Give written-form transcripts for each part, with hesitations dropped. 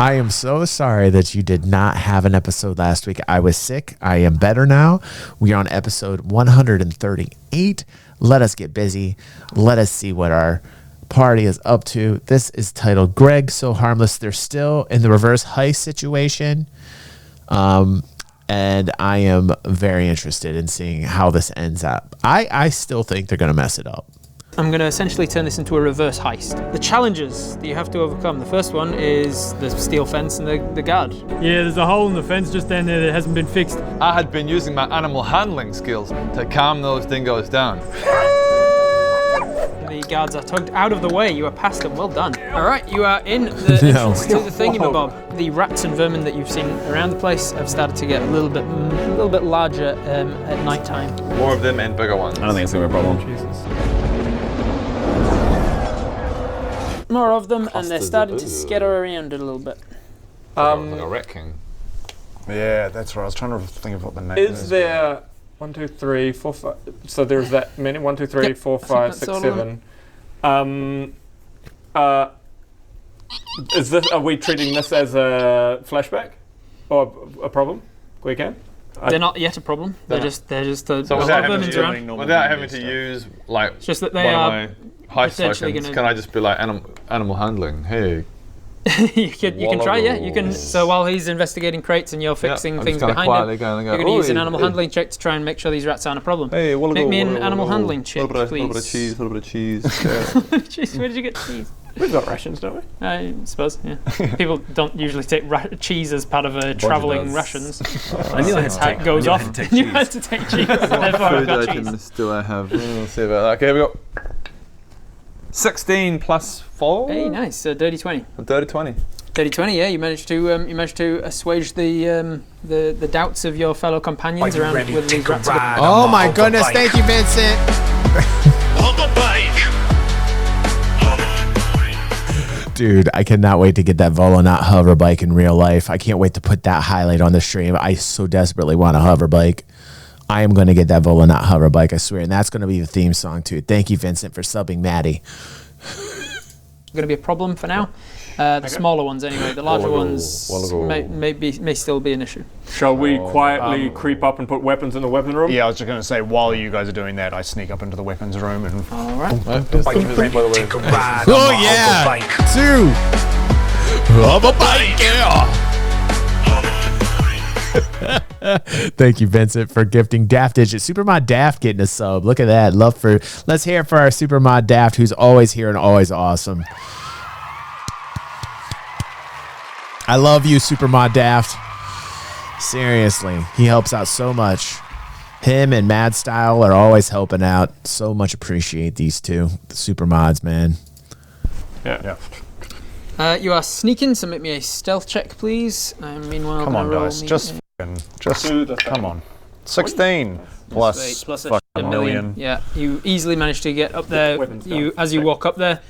I am so sorry that you did not have an episode last week. I was sick. I am better now. We are on episode 138. Let us get busy. Let us see what our party is up to. This is titled Gregg So Harmless. They're still in the reverse heist situation. And I am very interested in seeing how this ends up. I still think they're going to mess it up. I'm going to essentially turn this into a reverse heist. The challenges that you have to overcome. The first one is the steel fence and the guard. Yeah, there's a hole in the fence just down there that hasn't been fixed. I had been using my animal handling skills to calm those dingoes down. The guards are tugged out of the way. You are past them. Well done. All right, you are in the entrance to the thingamabob. The rats and vermin that you've seen around the place have started to get a little bit larger at night time. More of them and bigger ones. I don't think it's gonna be a problem. Jesus. More of them, and they're starting to skitter around a little bit. Like a rat king. Yeah, that's right. I was trying to think of what the name is. Is there 1, 2, 3, 4, 5? So there's that many? 1, 2, 3, 4, 5, 6, 7. Is this? Are we treating this as a flashback or a problem? We can. They're not yet a problem. They're just So without having to use like it's just that one they are of my heist tokens, can I just be like animal handling? Hey. you can try, yeah. You can. So while he's investigating crates and you're fixing things behind him, you're going to use an animal handling check to try and make sure these rats aren't a problem. Hey, make me an animal handling check, please. A little bit of cheese, a little bit of cheese. Cheese. Where did you get cheese? We've got rations, don't we? I suppose, yeah. People don't usually take cheese as part of travelling rations. I knew I had to take. It goes off. You had to take cheese. What food items do I have? Let's see about that. Okay, here we go. 16 plus 4. Hey, nice. So dirty 20. A dirty 20. Dirty 20. Yeah, you managed to assuage the doubts of your fellow companions around with these rats. Oh my goodness! Thank you, Vincent. Dude, I cannot wait to get that Vldl not hover bike in real life. I can't wait to put that highlight on the stream. I so desperately want a hover bike. I am going to get that Vldl not hover bike, I swear. And that's going to be the theme song, too. Thank you, Vincent, for subbing Maddie. Going to be a problem for now. The smaller ones, anyway. The larger ones may still be an issue. Shall we quietly creep up and put weapons in the weapon room? Yeah, I was just going to say, while you guys are doing that, I sneak up into the weapons room and... All right. Oh, yeah! 2! Hover bike, yeah! Thank you, Vincent, for gifting Daft Digit. Supermod Daft getting a sub. Look at that. Let's hear it for our Supermod Daft, who's always here and always awesome. I love you, Supermod Daft. Seriously, he helps out so much. Him and Mad Style are always helping out. So much appreciate these two, the Supermods, man. Yeah. You are sneaking, so make me a stealth check, please. Meanwhile, come on, guys. Just come on. 16 plus a million. Yeah, you easily managed to get up there. As you walk up there,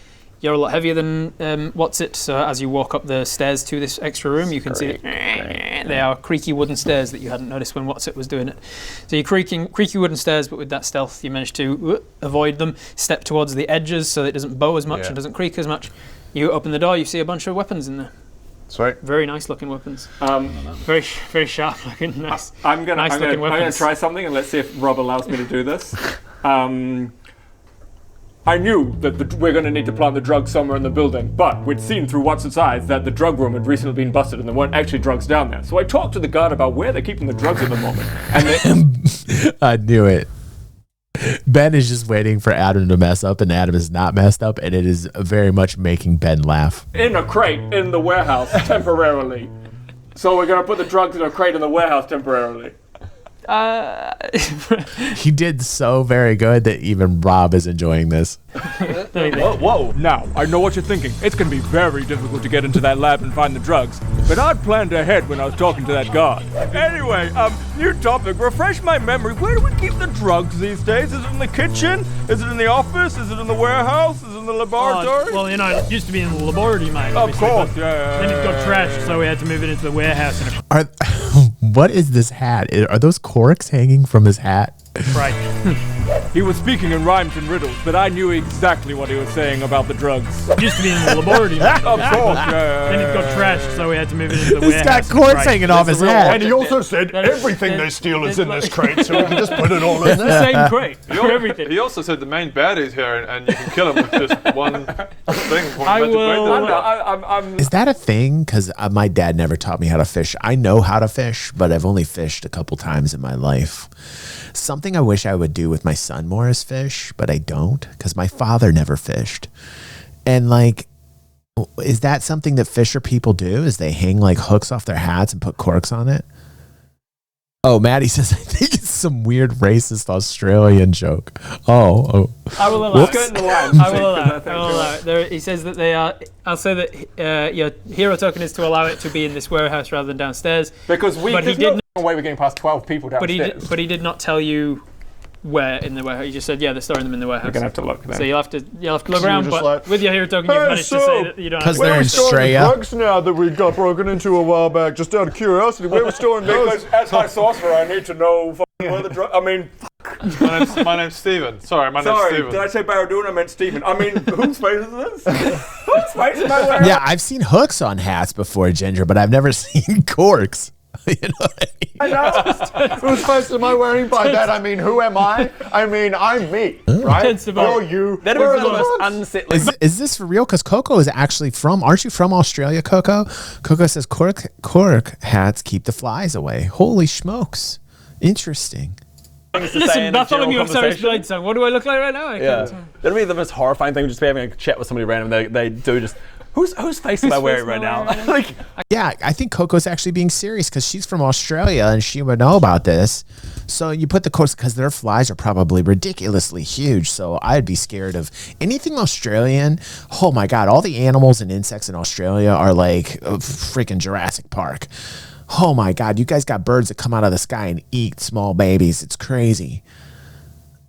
you're a lot heavier than What's-It, so as you walk up the stairs to this extra room, you can see that they are creaky wooden stairs that you hadn't noticed when What's-It was doing it. So you're creaky wooden stairs, but with that stealth, you managed to avoid them, step towards the edges so it doesn't bow as much and doesn't creak as much. You open the door, you see a bunch of weapons in there. Sweet. Very nice looking weapons. Very sharp looking, nice. I'm gonna try something, and let's see if Rob allows me to do this. I knew that we're going to need to plant the drugs somewhere in the building, but we'd seen through Watson's eyes that the drug room had recently been busted and there weren't actually drugs down there. So I talked to the guard about where they're keeping the drugs at the moment. And I knew it. Ben is just waiting for Adam to mess up, and Adam is not messed up, and it is very much making Ben laugh. In a crate in the warehouse temporarily. So we're going to put the drugs in a crate in the warehouse temporarily. He did so very good that even Rob is enjoying this. Whoa. Now, I know what you're thinking. It's going to be very difficult to get into that lab and find the drugs. But I'd planned ahead when I was talking to that guard. Anyway, new topic. Refresh my memory. Where do we keep the drugs these days? Is it in the kitchen? Is it in the office? Is it in the warehouse? Is it in the laboratory? Well, it used to be in the laboratory, mate. Of course, yeah. Then it got trashed, so we had to move it into the warehouse. What is this hat? Are those corks hanging from his hat? Right. He was speaking in rhymes and riddles, but I knew exactly what he was saying about the drugs. Used to be in the laboratory. Of course, yeah. Then it got trashed, so we had to move it into the He's warehouse. got cords hanging off his head. And he also said everything they steal is in this crate, so we can just put it all in The there. same crate for everything. He also said the main baddie's here, and you can kill him with just one thing. I will- I'm Is that a thing? Because my dad never taught me how to fish. I know how to fish, but I've only fished a couple times in my life. Something I wish I would do with my son more is fish, but I don't because my father never fished. And like, is that something that fisher people do? Is they hang like hooks off their hats and put corks on it? Oh, Maddie says, I think it's some weird racist Australian joke. Oh. I will allow Whoops. it. I will allow it. There, he says that they are. I'll say that your hero token is to allow it to be in this warehouse rather than downstairs. Because But he there's did no way we're getting past 12 people But downstairs. he did not tell you where in the warehouse. He just said, yeah, they're storing them in the warehouse. We're gonna have to look then. So you'll have to look So around. you're But just like, with your hero token, you've "Hey, managed to so- say that you don't have 'Cause to. they're Where are in we storing the Australia. drugs now that we got broken into a while back? Just out of curiosity, where are we storing Because those? as High Sorcerer, I need to know where the drug. I mean, My name's Steven. Sorry, my name's sorry, Steven. did I say Baradun? I meant Stephen. I mean, whose face is this? Whose face am I wearing? Yeah, I've seen hooks on hats before, Ginger, but I've never seen corks. You know what I mean? I know. Whose face am I wearing? By that I mean, who am I? I mean, I'm me, right? Tends to be- You're you. That Where would are be the the most drugs? unsettling. Is this for real? Because CoCo is actually from, aren't you from Australia, CoCo? CoCo says cork hats keep the flies away. Holy smokes. Interesting. Listen, Bartholomew of Cyrus Blade song. What do I look like right now? I can't. That'd be the most horrifying thing. Just be having a chat with somebody random. They do just whose face am I wearing right now? Like, Yeah, I think Coco's actually being serious because she's from Australia and she would know about this. So you put the corks because their flies are probably ridiculously huge. So I'd be scared of anything Australian. Oh my God, all the animals and insects in Australia are like freaking Jurassic Park. Oh my God, you guys got birds that come out of the sky and eat small babies. It's crazy.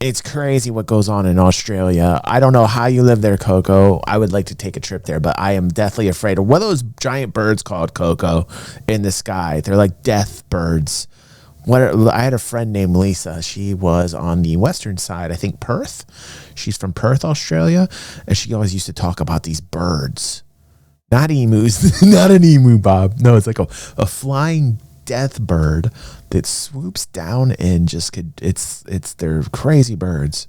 It's crazy what goes on in Australia. I don't know how you live there, CoCo. I would like to take a trip there, but I am deathly afraid of what are those giant birds called, CoCo, in the sky. They're like death birds. I had a friend named Lisa. She was on the western side, I think Perth. She's from Perth, Australia, and she always used to talk about these birds. Not emus, not an emu, Bob. No, it's like a flying death bird that swoops down and just they're crazy birds.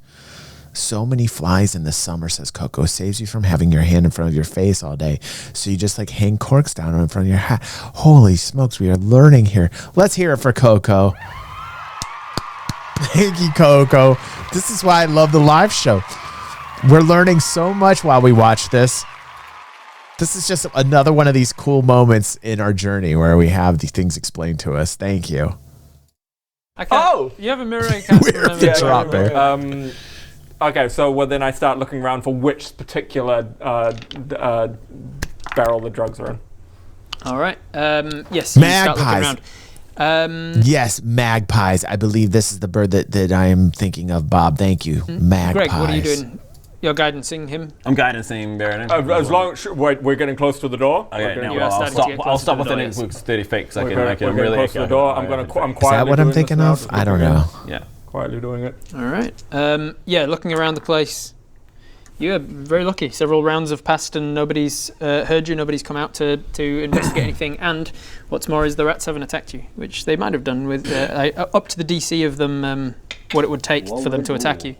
So many flies in the summer, says CoCo, saves you from having your hand in front of your face all day. So you just like hang corks down in front of your hat. Holy smokes, we are learning here. Let's hear it for CoCo. Thank you, CoCo. This is why I love the live show. We're learning so much while we watch this. This is just another one of these cool moments in our journey where we have these things explained to us. Thank you. I can't, you have a mirror. I can't Where the drop it? Okay, so then I start looking around for which particular barrel the drugs are in. All right. Yes. You start looking Magpies. around. Yes, magpies. I believe this is the bird that I am thinking of, Bob. Thank you. Magpies. Greg, what are you doing? You're guidancing him. I'm guidancing Baron. As long wait, we're getting close to the door. Okay, no, You are well, starting to get I'll closer stop to the within door, yes. 30 feet because I We're can getting really close to the door. I'm quietly Is that what I'm doing this thinking now, of? just I don't looking know. Yeah. Quietly doing it. All right. Yeah, looking around the place. You are very lucky. Several rounds have passed and nobody's heard you. Nobody's come out to investigate anything. And what's more is the rats haven't attacked you, which they might have done with up to the DC of them, what it would take for them to attack you.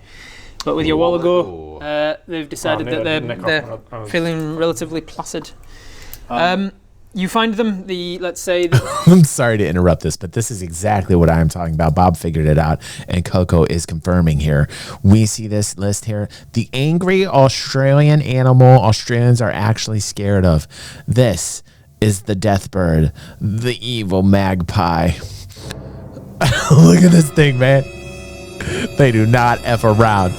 But with your Wallago, they've decided that they're feeling relatively placid. You find them, let's say... I'm sorry to interrupt this, but this is exactly what I'm talking about. Bob figured it out, and CoCo is confirming here. We see this list here. The angry Australian animal Australians are actually scared of. This is the death bird, the evil magpie. Look at this thing, man. They do not F around.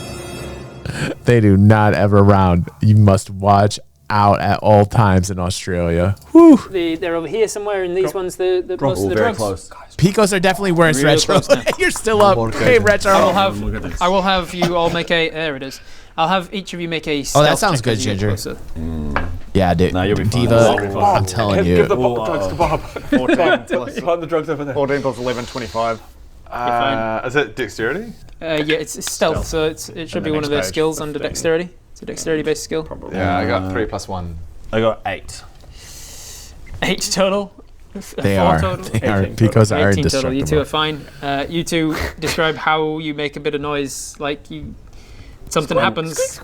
They do not F around. You must watch out at all times in Australia. Whew. They're over here somewhere, and these ones, the most of the very drugs. close. Picos are definitely worse, Real Retro. close now. You're still up. Hey, Retro. I will have you all make a... There it is. I'll have each of you make a stealth that sounds check good, as you get Ginger. closer. Yeah, dude. Nah, you'll be fine. Diva, You'll be fine. I'm telling Give you. the drugs to Bob. 14 plus, Find the drugs over there. 14 plus 11, 25. fine. Is it dexterity? Yeah, it's stealth, so it should be one of the skills under dexterity. It's a dexterity-based skill. Probably. Yeah, I got 3 plus 1. I got 8. 8 total. They 4 are. total. They are. Because are 18 total. You two are indestructible. fine. You two describe how you make a bit of noise, like something happens.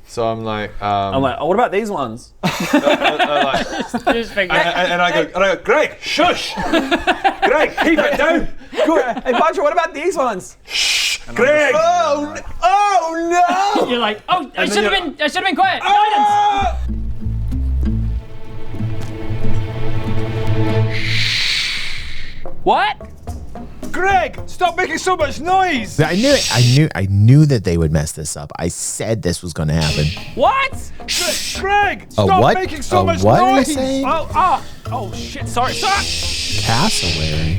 So I'm like, I'm like, oh, what about these ones? Just figure and I go, Gregg, shush! Gregg, keep it down! Hey, Badger, what about these ones? Gregg! Oh no! You're like, oh, I should have been quiet. Ah! Guidance. What? Gregg, stop making so much noise! I knew it. I knew that they would mess this up. I said this was going to happen. What? Gregg, A stop what? making so A much what are you noise! saying? Oh shit! Sorry. Cassowary.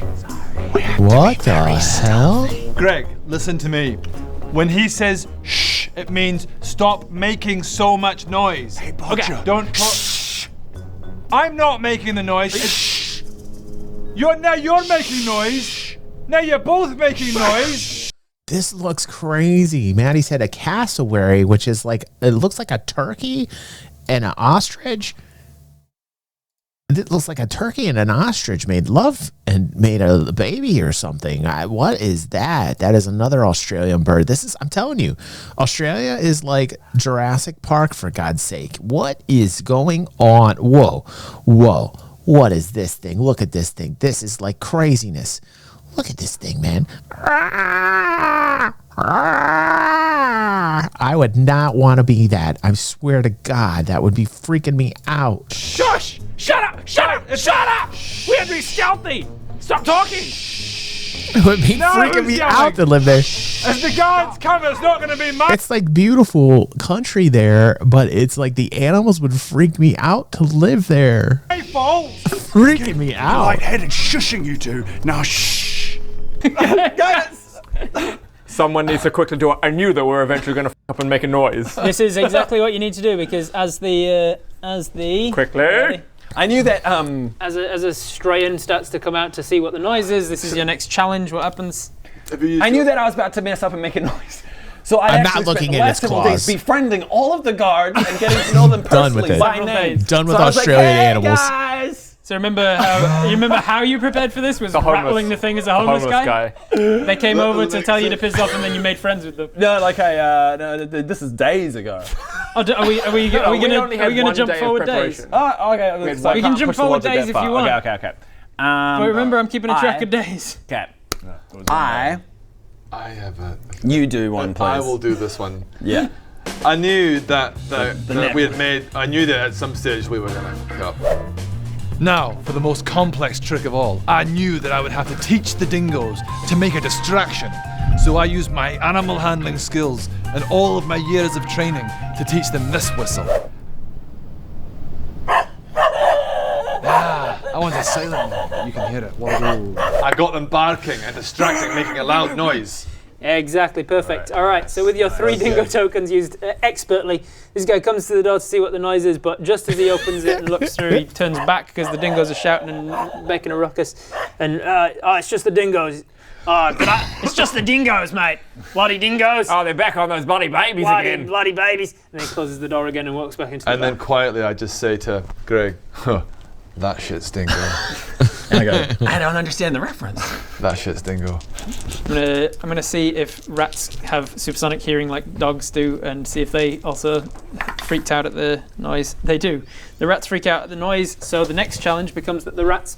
What the hell? Gregg, listen to me. When he says shh, it means stop making so much noise. Hey, Bodger. Okay, don't talk. I'm not making the noise. You're making noise. Now you're both making noise. This looks crazy. Maddie said a cassowary, which is like, it looks like a turkey and an ostrich. It looks like a turkey and an ostrich made love and made a baby or something. What is that? That is another Australian bird. I'm telling you, Australia is like Jurassic Park, for God's sake. What is going on? Whoa. What is this thing? Look at this thing. This is like craziness. Look at this thing, man. I would not want to be that. I swear to God, that would be freaking me out. Shush! Shut up! We have to be stealthy. Stop talking. It would be freaking me out to live there. As the guards come, it's not going to be much. It's like beautiful country there, but it's like the animals would freak me out to live there. Hey, Paul. Freaking me out. Light-headed shushing you two. Now shh. Guys! Someone needs to quickly do it. I knew that we're eventually going to up and make a noise. This is exactly what you need to do because as the Quickly. I knew that as a strain starts to come out to see what the noise is. This is your next challenge. What happens? I knew that I was about to mess up and make a noise. So I'm not looking at his days claws. befriending all of the guards and getting to know them Done with personally it. by name. Done with So I was Australian like, hey, animals. Guys. So remember how you prepared for this was The homeless- rattling the thing as a homeless guy. They came over to tell you to piss off, and then you made friends with them. No, like this is days ago. Oh, are we gonna jump forward days? Oh, okay. So We can jump forward days if you want. Okay. But remember, I'm keeping a track of days. Okay. I have a. You do one, please. I will do this one. Yeah. I knew that we had network. made. I knew that at some stage we were gonna fuck up. Now, for the most complex trick of all, I knew that I would have to teach the dingoes to make a distraction. So I used my animal handling skills and all of my years of training to teach them this whistle. I want a silent one. You can hear it. Whoa. I got them barking and distracting, making a loud noise. Exactly, perfect. All right, so with your 3 dingo tokens used expertly, this guy comes to the door to see what the noise is, but just as he opens it and looks through, he turns back because the dingoes are shouting and making a ruckus. And, it's just the dingoes. It's just the dingoes, mate. Bloody dingoes. Oh, they're back on those bloody babies again. Bloody babies. And then he closes the door again and walks back into the And then van. quietly I just say to Gregg, that shit's dingo. And I go, I don't understand the reference. That shit's dingo. I'm gonna see if rats have supersonic hearing like dogs do, and see if they also freaked out at the noise. They do. The rats freak out at the noise, so the next challenge becomes that the rats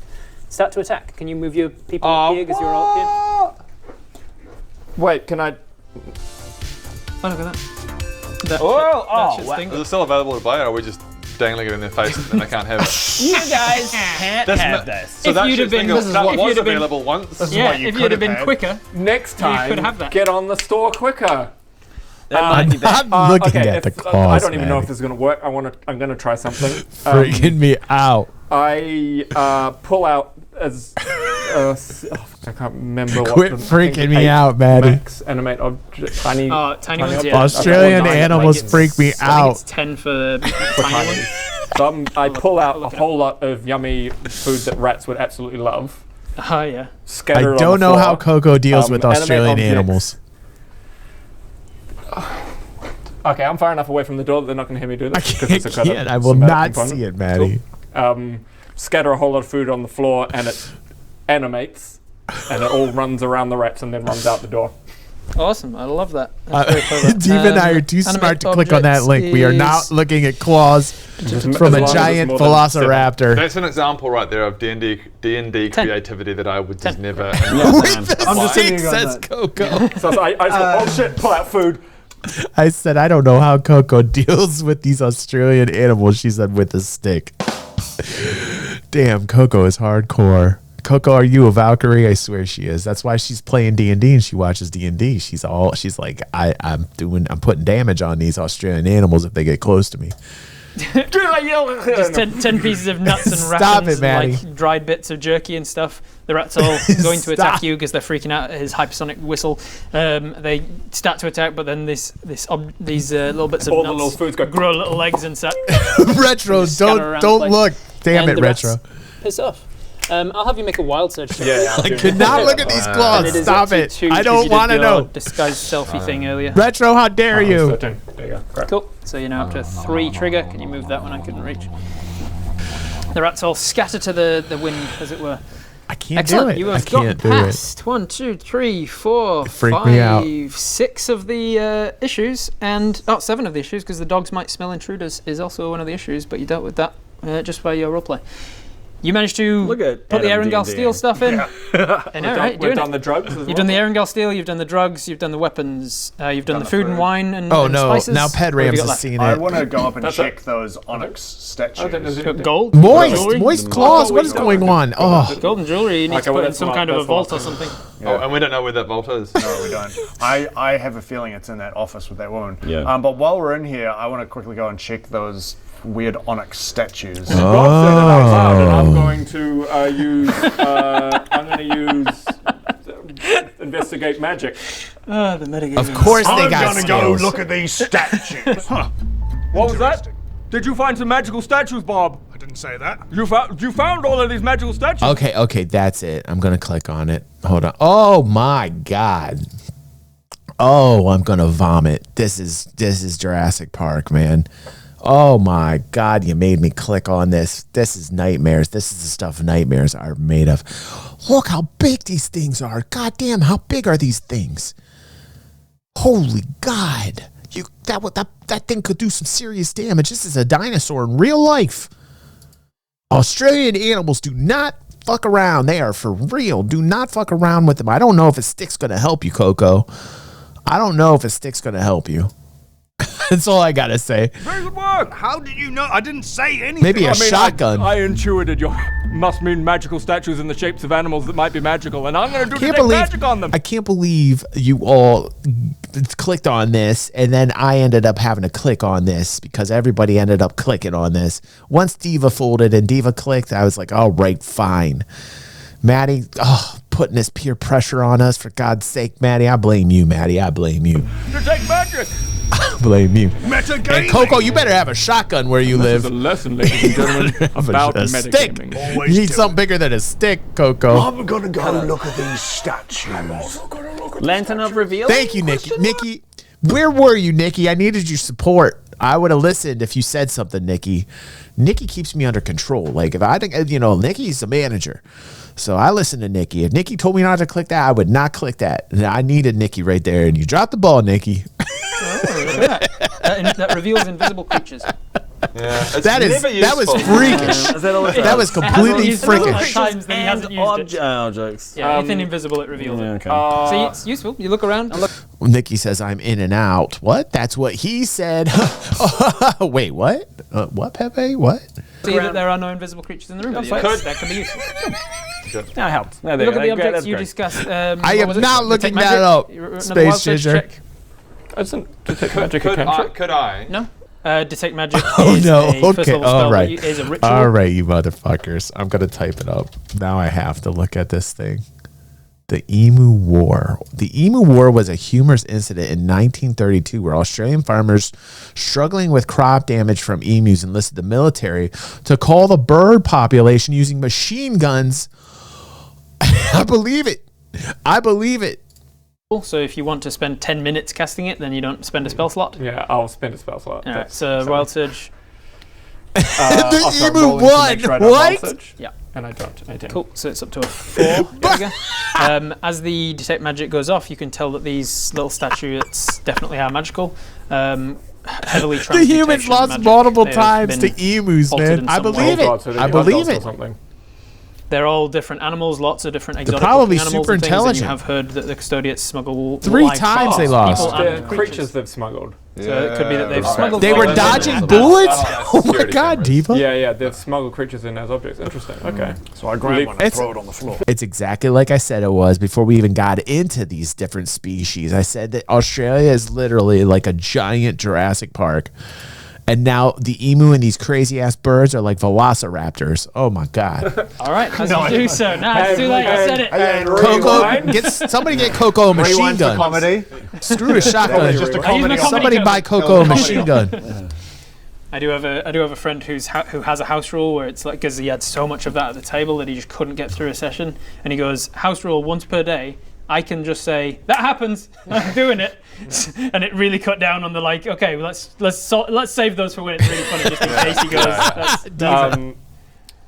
start to attack. Can you move your people up here because you're all up here? Wait, can I? Oh, look at that. That shit's wow. dingo. Is it still available to buy, or are we just dangling it in their face and I can't have it? You guys can't have this. So If that you'd have shit's been- dingo, this is that what- if was you'd have been- available once. Yeah, if you'd have been quicker. Next time, could have that. get on the store quicker. I'm looking at the claws, I don't even know man. if this is going to work. I'm going to try something. Freaking me out. I pull out as I can't remember what. Quit the- freaking me 8 out, Maddie. Max animate object, tiny Tiny ones, yeah. Australian Okay, animals Like, freak me I think out. it's 10 for the tiny ones. So I pull out a whole lot of yummy food that rats would absolutely love. Yeah. I scattered on don't the know floor. how CoCo deals with Animate Australian objects. animals. Okay, I'm far enough away from the door that they're not going to hear me do I this. 'cause it's a kind of can't. I will somatic not component. see it, Maddie. Scatter a whole lot of food on the floor, and it animates, and it all runs around the rats and then runs out the door. Awesome. I love that. That's very clever. Steve and I are too smart animate to click on that objects link. We are not is- looking at claws from as a long as giant it's more than velociraptor. That's an example right there of D&D creativity that I would just never. With the I'm just thinking stick, about says that. CoCo. So I just go, oh shit, pull out food. I said, I don't know how CoCo deals with these Australian animals. She said, with a stick. Damn, CoCo is hardcore. CoCo, are you a Valkyrie? I swear she is. That's why she's playing D&D and she watches D&D. She's like, I'm putting damage on these Australian animals if they get close to me. Just 10 pieces of nuts and Stop rations it, Maddie. and like dried bits of jerky and stuff. The rats are all going to attack Stop. you because they're freaking out at his hypersonic whistle. They start to attack, but then these little bits of All the nuts little foods go grow little legs and start. Retro, scatter around don't the look. Damn and it, the rats Retro. Piss off. I'll have you make a wild search check. Yeah, I could not look at these And claws. it is Stop up to it. 2 I because don't you want to did your know. disguised selfie thing earlier. Retro, how dare you? 13. There you go. Great. Cool. So you're now up to 3 trigger. Can you move that one? I couldn't reach. The rats all scatter to the wind, as it were. I can't Excellent. do it. You I have gotten can't do it. past 1, 2, 3, 4, freaked me out. 5, 6 of the issues, and 7 of the issues, because the dogs might smell intruders is also one of the issues, but you dealt with that just by your roleplay. You managed to Look at put the Adam Erangel D&D. Steel stuff in. I know, right? We've Doing done it. the drugs as You've done the well. Erangel Steel, you've done the drugs, you've done the weapons, you've done the food and wine and, Oh and no! spices. Now What have you Pedrams got has left? seen I it. want to go up and That's check those onyx statues. Gold? Moist Jewelry? claws. What is going on? Oh, Golden jewelry, you need Okay, to well, put in that's some not- kind of a that's vault not- or something. Oh, and we don't know where that vault is. No, we don't. I have a feeling it's in that office with that woman. Yeah. But while we're in here, I want to quickly go and check those weird onyx statues. Rob said it out loud, and I'm going to investigate magic. The metagame. of course they I'm got gonna go skills. look at these statues. What was that? Did you find some magical statues, Bob? I didn't say that. You found all of these magical statues. Okay, that's it. I'm gonna click on it. Hold on. Oh my god. Oh, I'm gonna vomit. This is Jurassic Park, man. Oh my god, you made me click on this. This is nightmares. This is the stuff nightmares are made of. Look how big these things are. God damn, how big are these things? Holy god. That thing could do some serious damage. This is a dinosaur in real life. Australian animals do not fuck around. They are for real. Do not fuck around with them. I don't know if a stick's gonna help you, CoCo. I don't know if a stick's gonna help you. That's all I gotta say. Very good work. How did you know? I didn't say anything. Maybe a shotgun. I intuited your must mean magical statues in the shapes of animals that might be magical, and I'm going to do Can't detect believe magic on them. I can't believe you all clicked on this, and then I ended up having to click on this because everybody ended up clicking on this. Once Diva folded and Diva clicked, I was like, all right, fine. Maddie, putting this peer pressure on us, for God's sake, Maddie. I blame you, Maddie. I blame you. Detect magic. I blame you. Metagaming. And CoCo, you better have a shotgun where you This is live. a lesson, ladies and gentlemen, about a stick. metagaming. You need something bigger than a stick, CoCo. I'm gonna go look at these statues. Lantern of Reveal? Thank you, Nikki. Nikki, where were you, Nikki? I needed your support. I would have listened if you said something, Nikki. Nikki keeps me under control. Like, if I think, Nikki's a manager. So I listen to Nikki. If Nikki told me not to click that, I would not click that. And I needed Nikki right there. And you dropped the ball, Nikki. That reveals invisible creatures. Yeah, it's That never was useful. freakish. Is that all it That was does? completely He's used it freakish. times that he hasn't used it. Objects. Yeah, anything invisible, it reveals Yeah, it. okay. See, it's useful. You look around. Nikki says I'm in and out. What? That's what he said. Wait, what? What, Pepe? What? See that there are no invisible creatures in the room. That can be useful. That helped. No, there Look you at the go. objects That's you great. discussed. I am not looking that up, Space Chaser. Detect magic a cantrip. Could I? No. Detect magic. Oh is no! a first Okay, level all spell right, that is a ritual. all right, you motherfuckers. I'm gonna type it up now. I have to look at this thing. The Emu War. The Emu War was a humorous incident in 1932 where Australian farmers struggling with crop damage from emus enlisted the military to call the bird population using machine guns I believe it. I believe it. So if you want to spend 10 minutes casting it, then you don't spend a spell slot. Yeah, I'll spend a spell slot. All right, so Wild Surge. The emu won. What? Yeah. And I dropped 18. Cool, so it's up to a 4. There we go. As the detect magic goes off, you can tell that these little statuettes definitely are magical. Heavily The humans lost multiple times to emus, man. I believe it. I believe it. They're all different animals, lots of different exotic probably animals super and things, intelligent. and you have heard that the custodians smuggle 3 live times they people lost. and Creatures they've smuggled. So it could be that they've smuggled. They were like- dodging bullets? Oh my god, Diva. Yeah, they've smuggled creatures in as objects. Interesting. Okay. So I grab one and throw it on the floor. It's exactly like I said it was before we even got into these different species. I said that Australia is literally like a giant Jurassic Park. And now the emu and these crazy ass birds are like velociraptors. Oh my god. All right, as you do so. Nah, it's too late. I said it. CoCo, somebody get CoCo a machine gun. Comedy. Screw the shotgun. Just a Are you using comedy. a comedy Somebody gun? buy CoCo a machine gun. I do have a friend who has a house rule where it's like, because he had so much of that at the table that he just couldn't get through a session, and he goes, house rule once per day. I can just say that happens. I'm doing it, and it really cut down on the like. Okay, well, let's save those for when it's really funny, just in case he goes. That's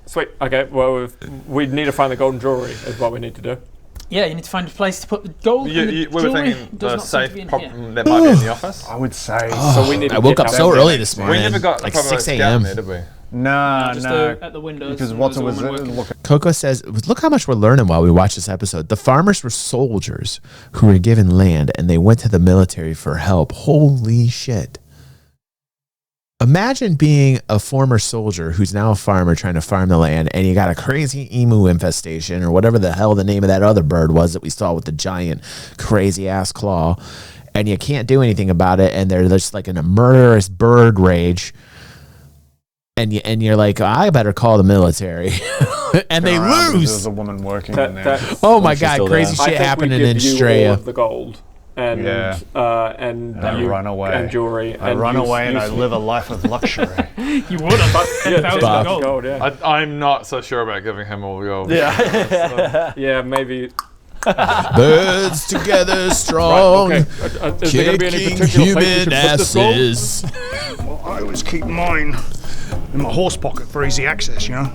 Sweet. Okay. Well, we need to find the golden jewelry. Is what we need to do. yeah, you need to find a place to put the gold. And the We were jewelry. thinking Does the not seem to safe be in that here. might be in the office. I would say. So we need to I woke get up down so there. early this morning. We never got like proper 6 scout a.m. there, did we? Just No. at the windows. Because and Watson there's was a woman working. looking. CoCo says, look how much we're learning while we watch this episode. The farmers were soldiers who were given land and they went to the military for help. Holy shit. Imagine being a former soldier who's now a farmer trying to farm the land and you got a crazy emu infestation or whatever the hell the name of that other bird was that we saw with the giant crazy ass claw, and you can't do anything about it, and they're just like in a murderous bird rage. And you're like, I better call the military, and they lose. There's a woman working in there. Oh my god, crazy shit happening in Australia. The gold and And I run away. and jewelry. I and run use- away and I use- live a life of luxury. You would have. Yeah, 10,000 gold. Yeah. I'm not so sure about giving him all the gold. Yeah, maybe. Birds together strong, Right, okay. Is there going to be any kicking particular place we human should put this gold? asses. Well, I always keep mine in my horse pocket for easy access, you know?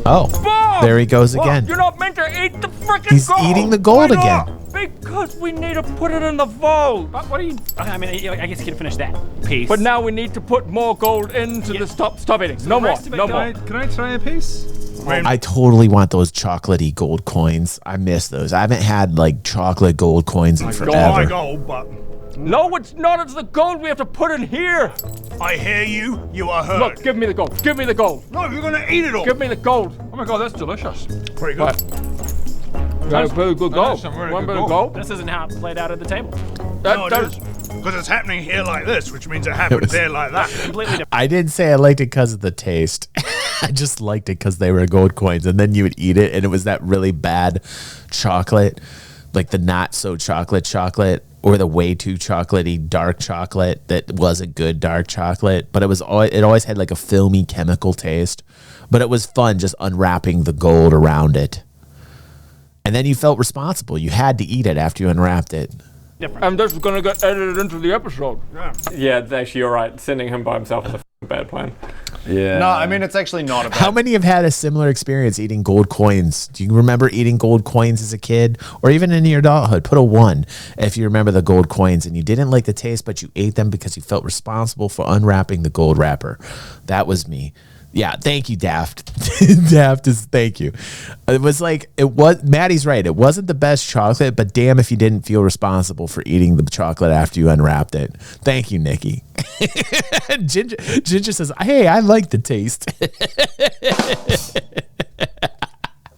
Oh, there he goes again. You're not meant to eat the freaking He's gold. eating the gold Why not? again. Because we need to put it in the vault. But what are you? I mean, I guess you can finish that piece. But now we need to put more gold into the stop eating. No more. No more. Can I try a piece? I totally want those chocolatey gold coins. I miss those. I haven't had like chocolate gold coins in My forever. gold, but No, it's not. It's the gold we have to put in here. I hear you. You are heard. Look, give me the gold. Give me the gold. No, you're gonna eat it all. Give me the gold. Oh my god, that's delicious. Pretty good. That's very good gold. some really One good bit of gold. gold. This isn't how it played out at the table. No, it is. Because it's happening here like this, which means it happened there like that. Completely different. I didn't say I liked it because of the taste. I just liked it because they were gold coins, and then you would eat it, and it was that really bad chocolate, like the not so chocolate, or the way too chocolatey dark chocolate that wasn't good dark chocolate. But it always had like a filmy chemical taste. But it was fun just unwrapping the gold around it, and then you felt responsible. You had to eat it after you unwrapped it. And this is going to get edited into the episode. Yeah, actually, you're right. Sending him by himself is a bad plan. Yeah. No, I mean, it's actually not a bad. How many have had a similar experience eating gold coins? Do you remember eating gold coins as a kid or even in your adulthood? Put a 1 if you remember the gold coins and you didn't like the taste, but you ate them because you felt responsible for unwrapping the gold wrapper. That was me. Yeah, thank you, Daft. Thank you. It was Maddie's right. It wasn't the best chocolate, but damn if you didn't feel responsible for eating the chocolate after you unwrapped it. Thank you, Nikki. Ginger says, hey, I like the taste.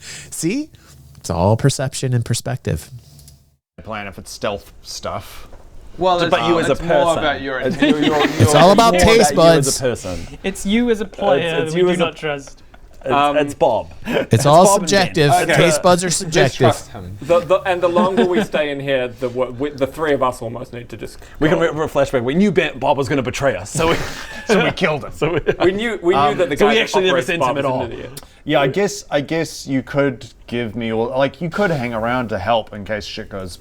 See? It's all perception and perspective. plan if it's stealth stuff. Well, but you as a it's more person. about your It's all about More taste about you buds. as a person. It's you as a player It's that you we as do a- not trust. It's Bob. It's all Bob and Jen. subjective. Okay. Taste buds are subjective. Trust him. And the longer we stay in here, the three of us almost need to just. We can remember a flashback. We knew Bob was going to betray us, so we killed him. We knew that the guy so we that actually never operates sent Bob him at is all. an idiot. Yeah, I guess you could give me all. Like, you could hang around to help in case shit goes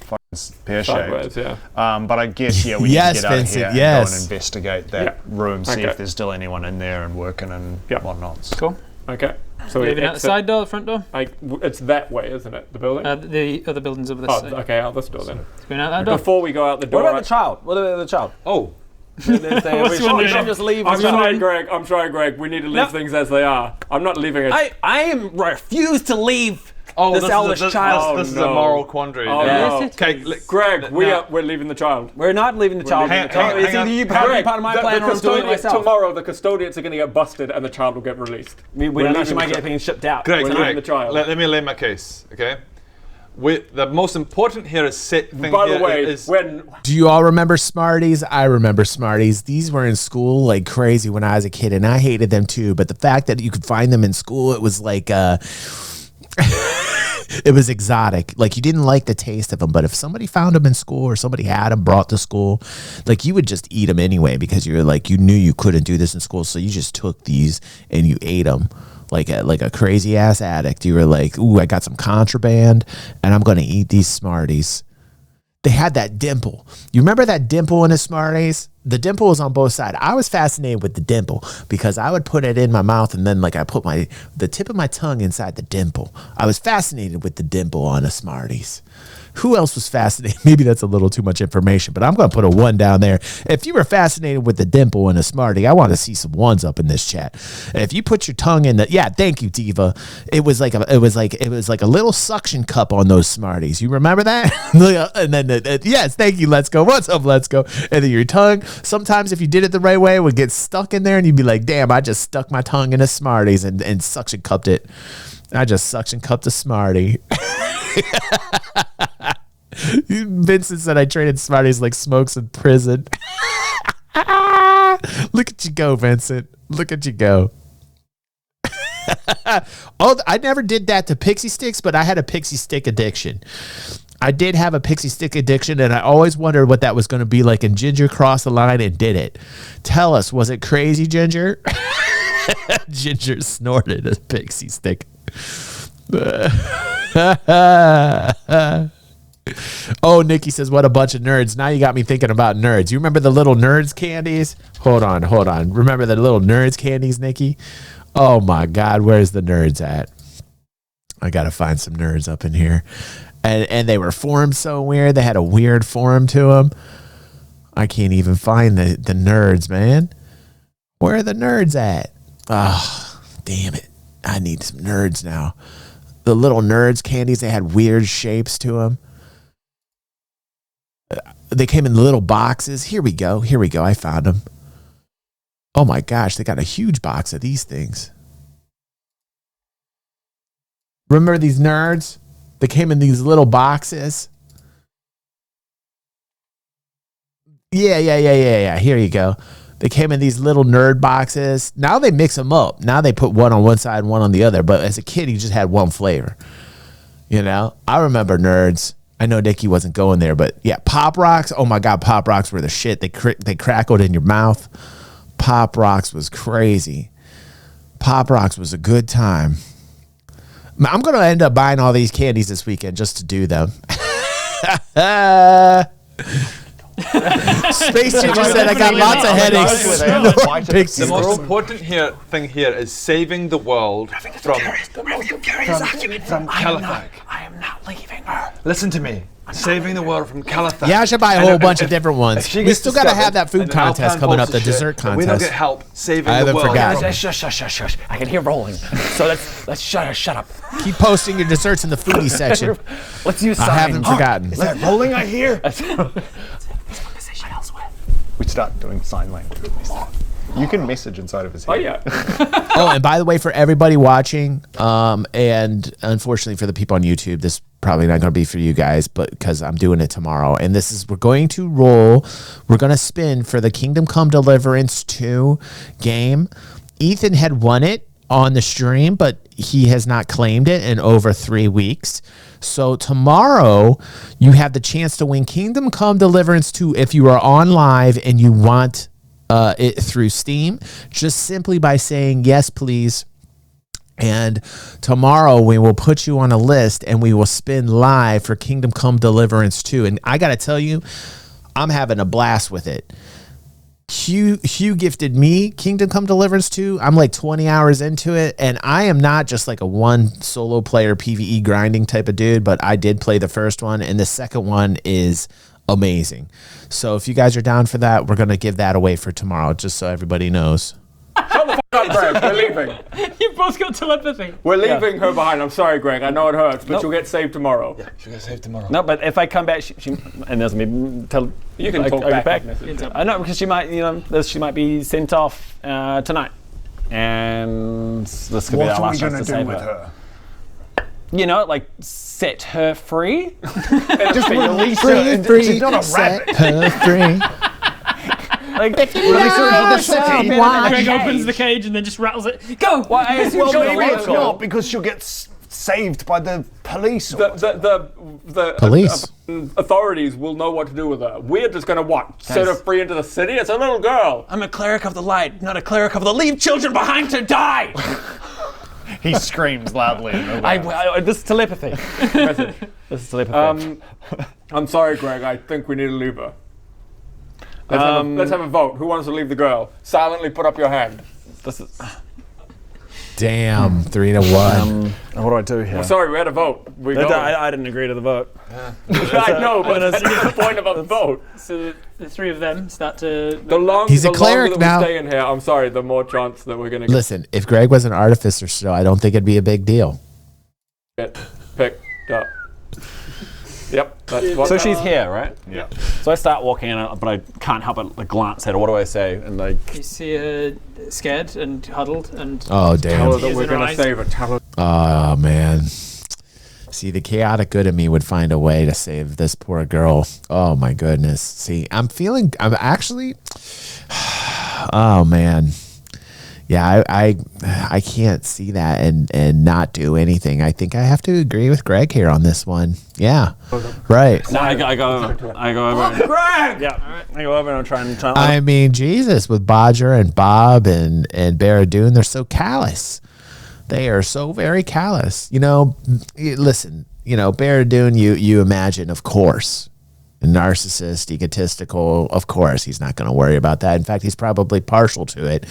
pear-shaped. Yeah. But I guess, we need Yes, to get out Vincent, of here yes. and go and investigate that room, see if there's still anyone in there and working and whatnot. Cool. Okay. So Leaving out the side door, the front door? It's that way, isn't it? The building? The other building's over this side. Okay, out this door then. Going out that door? Before we go out the door... What about the child? What about the child? Oh. We should just leave. I'm sorry, Greg. We need to leave things as they are. I'm not leaving it. I refuse to leave this elvish child. This is a moral quandary. Okay, Greg, we're leaving the child. We're not leaving the child. Hang on. It's either you part of my plan or I'm doing it myself. Tomorrow, the custodians are going to get busted and the child will get released. We don't know, she might get being shipped out. Greg, the child. Let me lay my case, okay? The most important here is By the way, Do you all remember Smarties? I remember Smarties. These were in school like crazy when I was a kid, and I hated them too. But the fact that you could find them in school, it was like it was exotic. Like, you didn't like the taste of them, but if somebody found them in school or somebody had them brought to school, like, you would just eat them anyway because you were like, you knew you couldn't do this in school, so you just took these and you ate them. Like a crazy ass addict. You were like, ooh, I got some contraband and I'm going to eat these Smarties. They had that dimple. You remember that dimple in the Smarties? The dimple was on both sides. I was fascinated with the dimple because I would put it in my mouth and then I put the tip of my tongue inside the dimple. I was fascinated with the dimple on the Smarties. Who else was fascinated? Maybe that's a little too much information, but I'm going to put a 1 down there. If you were fascinated with the dimple and a Smartie, I want to see some 1s up in this chat. If you put your tongue in thank you, Diva. It was like a little suction cup on those Smarties. You remember that? And then yes, thank you. Let's go. What's up? Let's go. And then your tongue. Sometimes if you did it the right way, it would get stuck in there, and you'd be like, "Damn, I just stuck my tongue in a Smarties and suction cupped it. I just suction cupped a Smartie." Vincent said I traded Smarties like smokes in prison. Look at you go, Vincent. Look at you go. I never did that to pixie sticks, but I had a pixie stick addiction. I did have a pixie stick addiction, and I always wondered what that was going to be like, and Ginger crossed the line and did it. Tell us, was it crazy, Ginger? Ginger snorted a pixie stick. Oh, Nikki says, what a bunch of nerds. Now you got me thinking about nerds. You remember the little nerds candies? Hold on. Remember the little nerds candies, Nikki? Oh my God, where's the nerds at? I gotta find some nerds up in here. And they were formed so weird. They had a weird form to them. I can't even find the nerds, man. Where are the nerds at? Oh, damn it. I need some nerds now. The little nerds candies, they had weird shapes to them. They came in little boxes. Here we go. I found them. Oh my gosh, they got a huge box of these things. Remember these nerds? They came in these little boxes. Yeah. Here you go. They came in these little nerd boxes. Now they mix them up. Now they put one on one side and one on the other. But as a kid, you just had one flavor. You know? I remember nerds. I know Nikki wasn't going there, but yeah, Pop Rocks. Oh my God, Pop Rocks were the shit. They crackled in your mouth. Pop Rocks was crazy. Pop Rocks was a good time. I'm going to end up buying all these candies this weekend just to do them. Space Ginger said I got lots of headaches. The most important thing here is saving the world from Caliphag. I am not leaving her. Listen to me. Saving the world from Caliphag. Yeah, I should buy a whole bunch of different ones. We still got to have that food contest coming up, the dessert contest. We don't get help saving the world. I haven't forgot. Shush. I can hear rolling. So let's shut up. Keep posting your desserts in the foodie section. Let's use signs. I haven't forgotten. Is that rolling I hear? We start doing sign language. You can message inside of his head. Oh, yeah. Oh, and by the way, for everybody watching, and unfortunately for the people on YouTube, this probably not going to be for you guys, but because I'm doing it tomorrow. And we're going to spin for the Kingdom Come Deliverance 2 game. Ethan had won it on the stream, but he has not claimed it in over 3 weeks. So tomorrow, you have the chance to win Kingdom Come Deliverance 2 if you are on live and you want it through Steam, just simply by saying yes, please, And tomorrow we will put you on a list and we will spin live for Kingdom Come Deliverance 2. And I got to tell you, I'm having a blast with it. Hugh gifted me Kingdom Come Deliverance 2. I'm like 20 hours into it, and I am not just like a one solo player PvE grinding type of dude, but I did play the first one, and the second one is amazing. So if you guys are down for that, we're going to give that away for tomorrow, just so everybody knows. Shut the fuck up, Greg. We're leaving. You both got telepathy. We're leaving her behind. I'm sorry, Greg. I know it hurts, but you'll get saved tomorrow. Yeah, she'll get saved tomorrow. No, but if I come back, she and there's me tell. You can talk back. I know, because she might, she might be sent off tonight, and this could be our last chance to save her. You know, like set her free. Just release her. She's not a rabbit. Her free. Like, release her into the city. Greg opens the cage and then just rattles it. Go! Well, I assume Well, she'll maybe be it's not, because she'll get saved by the police. The Police. Authorities will know what to do with her. We're just gonna what? Set her free into the city? It's a little girl. I'm a cleric of the light, not a cleric of the leave children behind to die. He screams loudly. This is telepathy. This is telepathy. I'm sorry, Greg. I think we need to leave her. Let's have a vote. Who wants to leave the girl? Silently put up your hand. This is. Damn, 3-1. What do I do here? Well, sorry, we had a vote. I didn't agree to the vote. I know, but that's the point of the vote. So the three of them start to. He's a cleric longer that now. we stay in here, I'm sorry, the more chance that we're going to get. Listen, if Greg was an artificer still, I don't think it'd be a big deal. Get picked up. Yep. That's what So she's here, right? Yeah. So I start walking in, but I can't help but glance at her. What do I say? And like, You see her scared and huddled and. Oh, Tell her damn. that we're going to save her. Tell her. Oh, man. See, the chaotic good in me would find a way to save this poor girl. Oh, my goodness. See, I'm actually, oh, man. Yeah, I can't see that and not do anything. I think I have to agree with Greg here on this one. Yeah, right. no, I go over. Greg! Yeah, I go over and I'm trying. I mean, Jesus, with Bodger and Bob and Barradoon, they're so callous. They are so very callous. You know, listen, Barradoon, you imagine, of course, a narcissist, egotistical, of course, he's not going to worry about that. In fact, he's probably partial to it.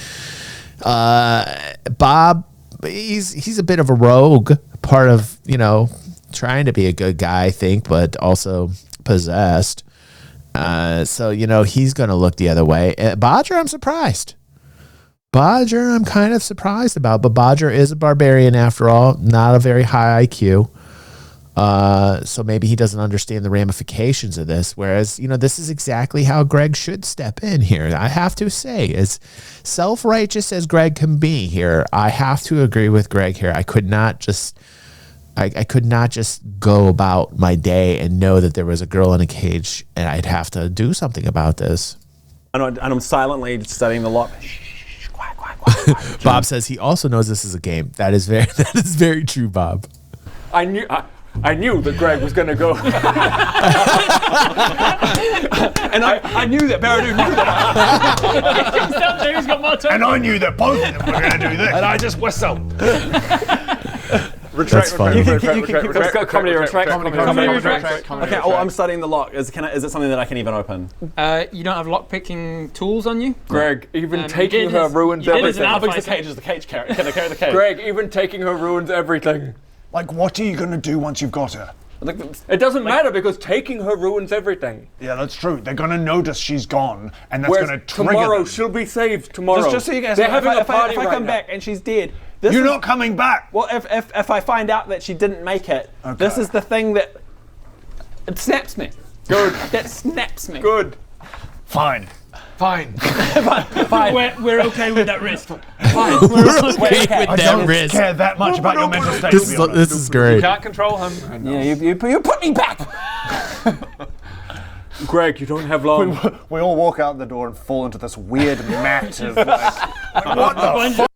Bob, he's a bit of a rogue, part of, trying to be a good guy, I think, but also possessed. So, he's going to look the other way. Bodger, I'm surprised. Bodger, I'm kind of surprised about, but Bodger is a barbarian after all, not a very high IQ. So maybe he doesn't understand the ramifications of this, whereas, this is exactly how Gregg should step in here. I have to say, as self-righteous as Gregg can be here, I have to agree with Gregg here. I could not just go about my day and know that there was a girl in a cage and I'd have to do something about this. And I'm silently studying the lock. Quiet. Bob says he also knows this is a game. That is very true, Bob. I knew that Greg was going to go. And I knew that Barradoon knew that. He comes down there, he's got more time. And I knew that both of them were going to do this. And I just whistled. That's funny. Comedy retract. Okay, I'm studying the lock. Is it something that I can even open? You don't have lockpicking tools on you? Greg, even you taking did her as- ruins you did as an everything. How big's the advisor. cage? Is the cage carry? Can I carry the cage? Greg, even taking her ruins everything. Like, what are you going to do once you've got her? It doesn't matter because taking her ruins everything. Yeah, that's true. They're going to notice she's gone, and that's Whereas going to trigger tomorrow them. she'll be saved tomorrow. Just so you guys They're know, having a party if I right come now. back and she's dead, You're not coming back. Well, if I find out that she didn't make it, this is the thing that it snaps me. Good. That snaps me. Good. Fine. Fine. We're okay with that risk. With I that don't risk. care that much about your mental state. to be honest. This is great. Can't control him. Yeah, you put me back. Greg, you don't have long. We all walk out the door and fall into this weird mat of what the fuck?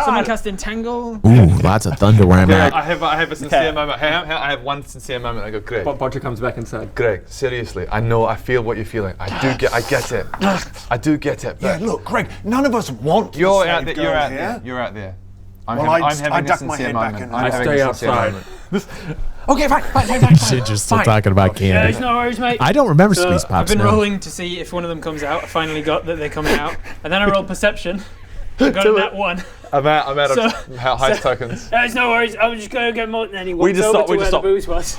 Someone cast Entangle. Ooh, lots of thunder where I'm at. I have a sincere moment. I have one sincere moment. I go, Greg. Bodger comes back inside. Greg, seriously, I feel what you're feeling. I get it. I do get it. Yeah, But look, Greg, none of us want you're to out save there. You're girls out here. there. You're out there. I duck my head back and I stay outside. Okay, fine. Ginger's still talking about candy. No worries, mate. I don't remember So Squeeze Pops. I've been now. rolling to see if one of them comes out. I finally got that they're coming out. And then I rolled perception. I got a nat 1. I'm out of So- heist tokens. There's no worries. I was just going to get more. And then he walks over to where the booze was.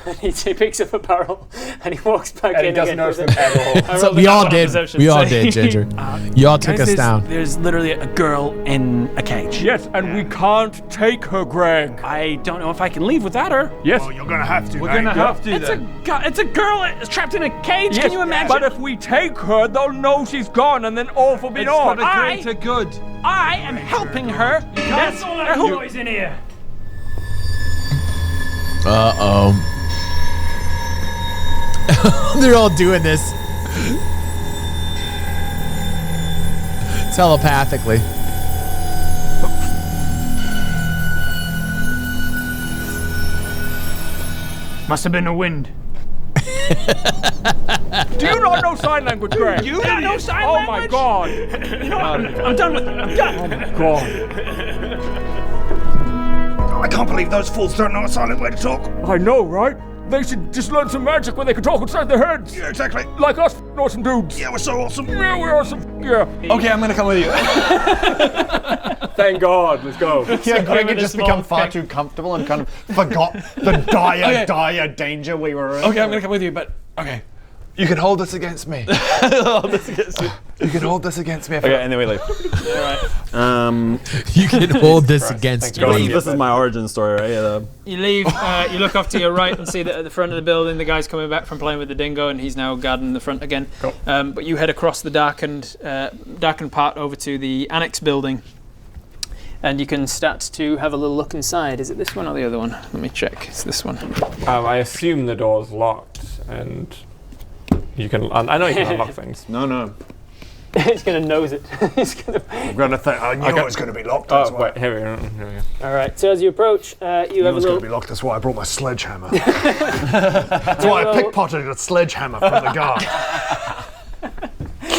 And he picks up a barrel and he walks back And in he doesn't again. notice them at all. So we all did. We all did, Ginger. You all took us down. There's literally a girl in a cage. Yes, and we can't take her, Gregg. I don't know if I can leave without her. Yes. Well, you're gonna have to. We're gonna have to It's then. it's a girl trapped in a cage. Yes, Can you imagine? But if we take her, they'll know she's gone, and then all will be It's on. for the greater good. I am helping her. That's all I boys in here. Uh-oh. They're all doing this. Telepathically. Must have been a wind. Do you not know sign language, Gregg? You don't know sign Oh language? my God! You know what? I'm done with it. I'm done. God. I can't believe those fools don't know a silent way to talk. I know, right? They should just learn some magic where they can talk inside their heads. Yeah, exactly. Like us awesome dudes. Yeah, we're so awesome. Yeah, we're awesome. Yeah. Okay, I'm gonna come with you. Thank God. Let's go. Yeah, Gregg had a just small become far pick. too comfortable and kind of forgot the dire danger we were in. Okay, I'm gonna come with you, but okay. You can hold this against me. You can hold this against me. Okay, and then we leave. You can hold this against me. This is my origin story, right? Yeah, You leave, you look off to your right and see that at the front of the building the guy's coming back from playing with the dingo and he's now guarding the front again. Cool. But you head across the darkened part over to the annex building and you can start to have a little look inside. Is it this one or the other one? Let me check. It's this one. I assume the door's locked and you can. I know you can unlock things. No. He's going to nose it. He's gonna... I'm gonna think. I knew it was gonna be locked. Oh, That's why. wait, here we go. All right, so as you approach, you I have knew a it was little... gonna be locked. That's why I brought my sledgehammer. That's why I pickpocketed a sledgehammer from the guard.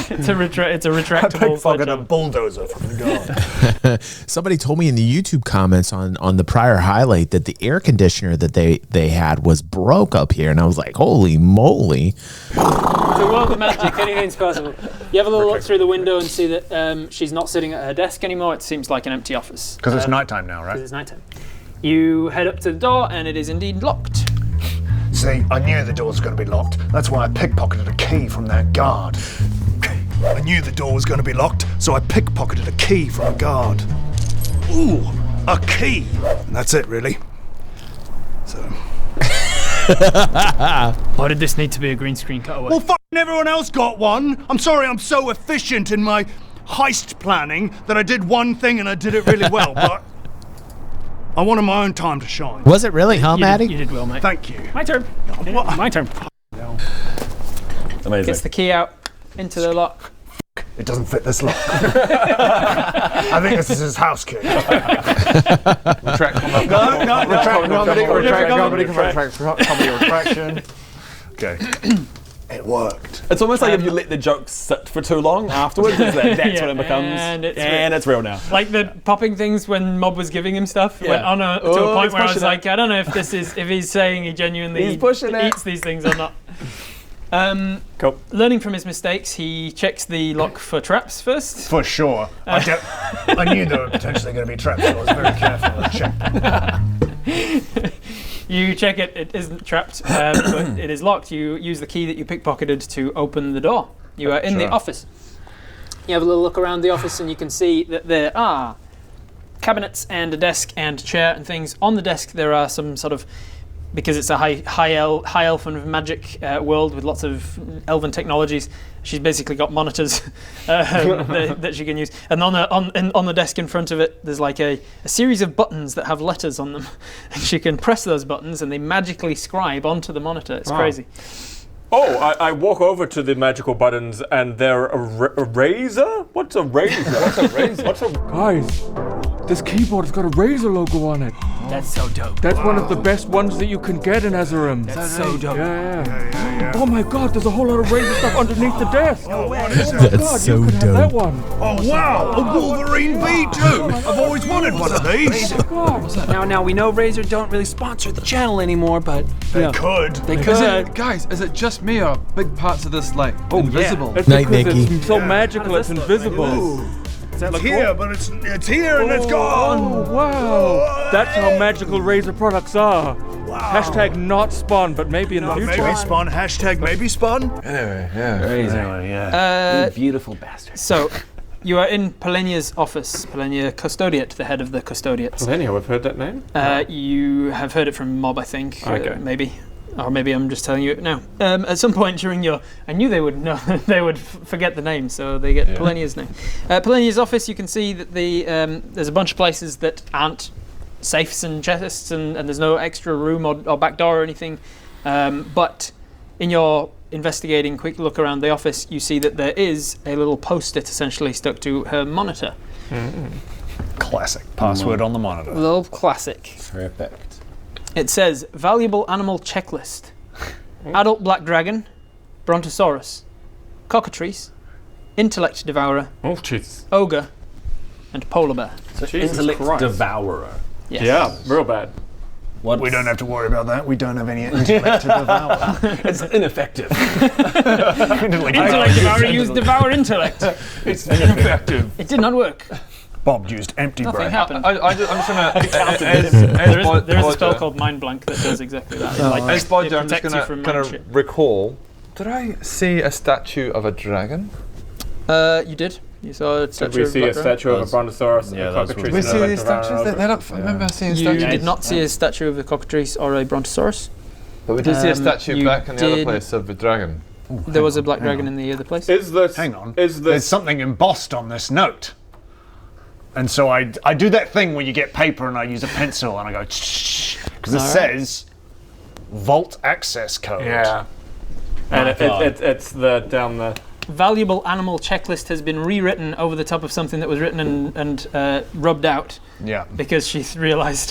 It's a retractable Pickpocketed a sledgehammer. bulldozer from the guard. Somebody told me in the YouTube comments on the prior highlight that the air conditioner that they had was broke up here, and I was like, holy moly. It's a world of magic, anything's possible. You have a little look through the window and see that she's not sitting at her desk anymore. It seems like an empty office. Because it's nighttime now, right? Because it's nighttime. You head up to the door and it is indeed locked. See, I knew the door was going to be locked. That's why I pickpocketed a key from that guard. I knew the door was going to be locked, so I pickpocketed a key from a guard. Ooh, a key. And that's it, really. So. Why did this need to be a green screen cutaway? Well, f***ing everyone else got one. I'm sorry, I'm so efficient in my heist planning that I did one thing and I did it really well, but I wanted my own time to shine. Was it really, huh, Maddie? You did well, mate. Thank you. My turn. What? My turn. Amazing. Gets the key out into the lock. It doesn't fit this lock. I think this is his house key. Retract retraction. Okay. It worked. It's almost like if you let the joke sit for too long afterwards, that's what it becomes. And it's real now. Like the popping things when Mob was giving him stuff. Yeah. Went on to a Oh, point he's where I was pushing it. like, I don't know if he's saying he genuinely He's pushing it. eats these things or not. Cool. Learning from his mistakes, he checks the lock for traps first. For sure. I knew there were potentially going to be traps, so I was very careful to check. You check it, it isn't trapped, but it is locked. You use the key that you pickpocketed to open the door. You are in the office. You have a little look around the office and you can see that there are cabinets and a desk and a chair and things. On the desk there are some sort of, because it's a high elf and magic world with lots of elven technologies, she's basically got monitors that she can use. And on the desk in front of it, there's like a series of buttons that have letters on them. And she can press those buttons and they magically scribe onto the monitor. It's crazy. Oh, I walk over to the magical buttons and they're a razor? What's a razor? Guys, this keyboard's got a razor logo on it. That's so dope. That's one of the best ones that you can get in Azerim. That's so dope. Yeah. Oh my god, there's a whole lot of razor stuff underneath the desk. That's so you could have that one. Oh wow, a Wolverine V2. I've always wanted one of these. Now we know Razor don't really sponsor the channel anymore, but They could. They could. Guys, is it just me or big parts of this like invisible? It's Night, because Nikki. it's so magical, it's invisible. It's here, but it's here and it's gone. Oh, wow. That's how magical razor products are. Wow. Hashtag not spawn, but maybe in the future. Maybe spawn. Hashtag maybe spawn. Anyway, yeah. Anyway, yeah. Uh, Beautiful bastard. So, you are in Polenia's office. Polenia Custodiate, the head of the Custodiates. Polenia, we've heard that name? You have heard it from Mob, I think. Okay. Maybe. Or maybe I'm just telling you it now. At some point during your... I knew they would know. They would forget the name, so they get Polenia's name. Polenia's office, you can see that there's a bunch of places that aren't safes and chests, and there's no extra room or back door or anything. But in your investigating quick look around the office, you see that there is a little post-it essentially stuck to her monitor. Classic. Password on the monitor. A little classic. Perfect. It says, valuable animal checklist. Adult black dragon, brontosaurus, cockatrice, intellect devourer, Oh, jeez. ogre, and polar bear. So Jesus intellect Christ. devourer. Yes. Yeah, real bad. What? We don't have to worry about that. We don't have any intellect to devour. It's ineffective. Intellect devourer used devour intellect. It's ineffective. It did not work. Bob used empty Nothing brain. happened. I'm just gonna. There is a spell called Mind Blank that does exactly that. As Bodger, I'm just protects you gonna from kind mind shit. of recall. Did I see a statue of a dragon? You did. You saw a statue Did we of see black a dragon? statue of a brontosaurus and a cockatrice? Did we see and a these statues? devourer? They look. I remember seeing You statues. did not see a statue of a cockatrice or a brontosaurus. But we did see a statue you back in the other did- place of a dragon. There was a black dragon in the other place. Is this... Hang on. Is There's this... something embossed on this note. And so I do that thing where you get paper and I use a pencil and I go because it says vault access code. Yeah. And it's the down the... Valuable animal checklist has been rewritten over the top of something that was written and rubbed out Yeah. because she realised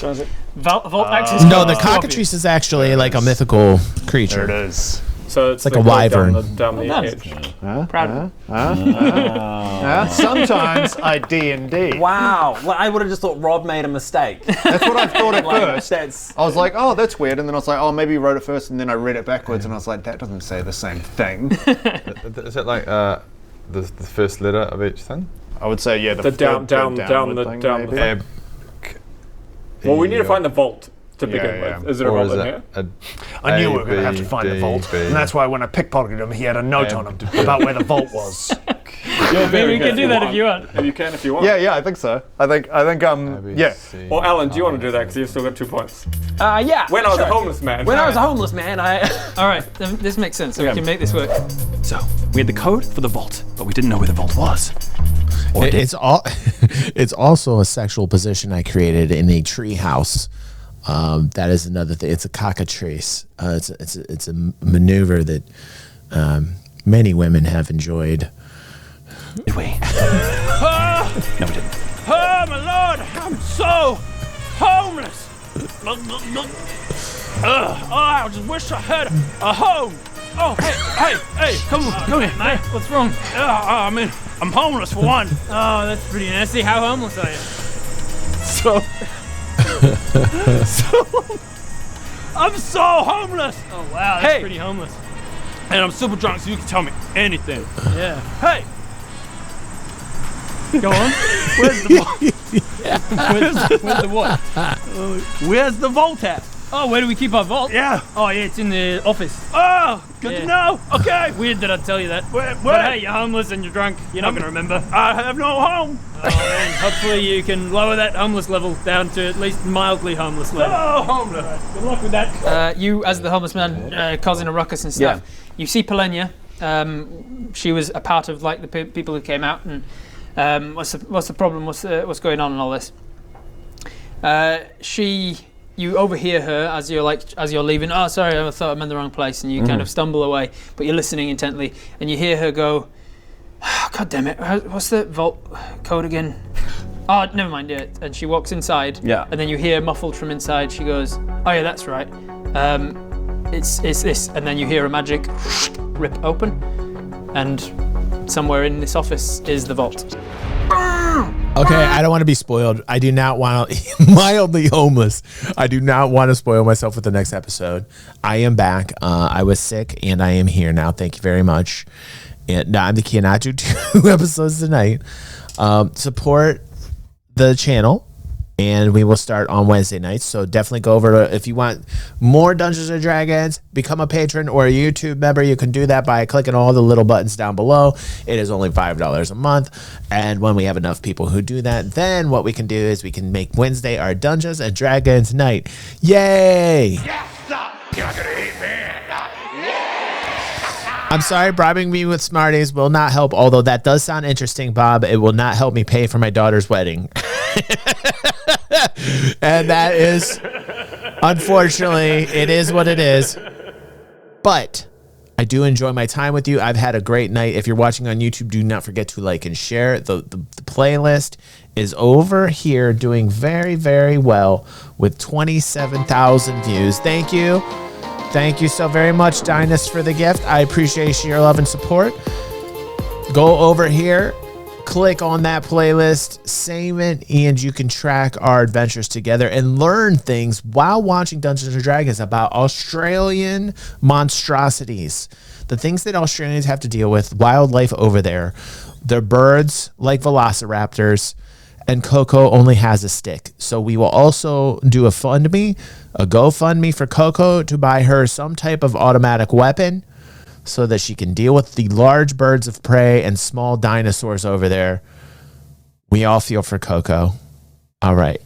vault access. No, code the is too obvious. cockatrice is actually like a mythical There creature. it is. So it's like the a code wyvern. down the Nice. edge. Proud of Sometimes I D&D. Wow. Well, I would have just thought Rob made a mistake. That's what I thought at first. That's I was like, oh, that's weird. And then I was like, oh, maybe he wrote it first. And then I read it backwards and I was like, that doesn't say the same thing. Is it like the first letter of each thing? I would say, yeah, The down downward the thing, down the maybe. thing. Well, we need to find the vault to begin yeah. with. Is there a Or vault is in it here? I knew we were going to have to find the vault. And that's why when I pickpocketed him, he had a note on him about where the vault was. Maybe we can do that if you want. You can if you want. Yeah, I think so. I think, yeah. Well, Alan, do you want to do that? Because you've still got 2 points. Yeah. When I was a homeless man. When I was a homeless man, All right, this makes sense. So we can make this work. So, we had the code for the vault, but we didn't know where the vault was. It's also a sexual position I created in a tree house. That is another thing. It's a cockatrice. It's a maneuver that many women have enjoyed. Did we? No, we didn't. Oh, my Lord! I'm so homeless! I just wish I had a home! Oh, hey, come here, mate. What's wrong? I mean, I'm homeless for one. Oh, that's pretty nasty. How homeless are you? I'm so homeless! Oh wow, that's Hey. pretty homeless. And I'm super drunk, so you can tell me anything. Yeah. Hey, Go on. where's the vault? Where's the what? Where's the vault at? Oh, where do we keep our vault? Yeah. Oh yeah, it's in the office. Oh, good Yeah. to know. Okay. Weird that I'd tell you that. Where? But hey, you're homeless and you're drunk. You're not gonna remember. I have no home. Oh man, hopefully you can lower that homeless level down to at least mildly homeless level. Oh, homeless. Good luck with that. You, as the homeless man, causing a ruckus and stuff. You see Polenia. She was a part of like the people who came out. And what's the problem? What's going on and all this? You overhear her as you're leaving. Oh, sorry, I thought I'm in the wrong place, and you kind of stumble away. But you're listening intently, and you hear her go, oh, "God damn it! What's the vault code again?" Oh, never mind. Yeah. And she walks inside. Yeah. And then you hear muffled from inside. She goes, "Oh yeah, that's right. It's this." And then you hear a magic rip open, and somewhere in this office is the vault. Okay, I don't want to be spoiled. I do not want to mildly homeless. I do not want to spoil myself with the next episode. I am back. I was sick and I am here now. Thank you very much. And I'm the cannot do 2 episodes tonight. Support the channel, and we will start on Wednesday nights. So definitely go over to, if you want more Dungeons and Dragons, become a patron or a YouTube member. You can do that by clicking all the little buttons down below. It is only $5 a month. And when we have enough people who do that, then what we can do is we can make Wednesday our Dungeons and Dragons night. Yay! Yes, you're not gonna hate me. I'm sorry, bribing me with Smarties will not help, although that does sound interesting, Bob. It will not help me pay for my daughter's wedding. And that is, unfortunately, it is what it is. But I do enjoy my time with you. I've had a great night. If you're watching on YouTube, do not forget to like and share. The playlist is over here doing very, very well with 27,000 views. Thank you. Thank you so very much, Dynast, for the gift. I appreciate your love and support. Go over here, click on that playlist, save it, and you can track our adventures together and learn things while watching Dungeons & Dragons about Australian monstrosities. The things that Australians have to deal with, wildlife over there. They're birds like velociraptors, and CoCo only has a stick. So we will also do a GoFundMe for CoCo to buy her some type of automatic weapon so that she can deal with the large birds of prey and small dinosaurs over there. We all feel for CoCo. All right.